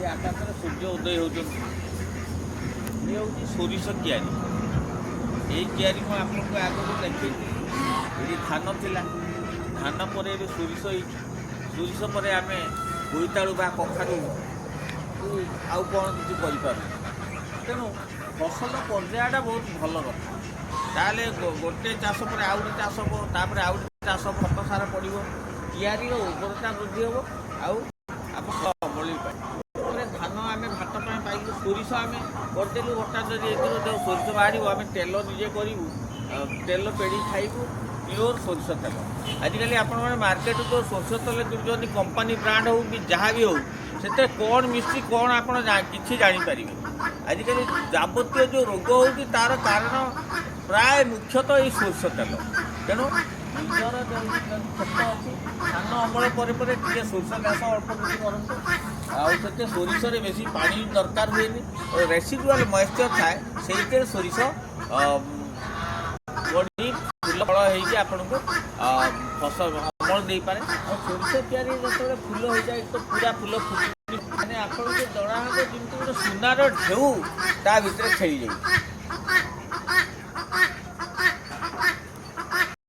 ये आकाश में सूर्य उदय होती ये हूँ सोरिष क्यारी यही क्यारी मुझे आपको आगक देखी ये धान थिला धान पर सोरिष सोरिष पर आम बोईतालु बा कखारू आउ कौन किसी तेणु फसल पर्यायटा बहुत भल कथा ताले गोटे चाष पर आउ गोटे चाष हम तापर आउ गोटे चाष खत सार पड़ो क्यारी उर्वरता वृद्धि हम आउ आप अमली पाए धान आम भात पाई सोरिष आम करदेलु हठात जो सोरिष बाहर आम तेल निजे करूँ तेल पेड़ी खाइबू प्योर सोरिष तेल आजिकल आप मार्केट को सोरिष तेल किणुच्च कंपानी ब्रांड हो कि जहाँ भी हो से कौन मिश्री कौन आप किसी जापर आजिकल जावतीय जो रोग हो तार कारण प्राय मुख्यतः ये सोरिष तेल तेणु निजर क्षेत्र अच्छी धान अमल पर सोरिष चाष अल्प किसी करूँ आते सोरिष बेसी पानी दरकार हुए रेसिडुआल मॉइस्चर थाए से सोरिष बड़ी फूल फल हो फसल अमल दे पारे सोरिष क्यारी जो फूल हो जाए तो पूरा फूल फुटी मैंने आपको जना जमी गोटे सुनार ढेउ ता भितर खेली जाए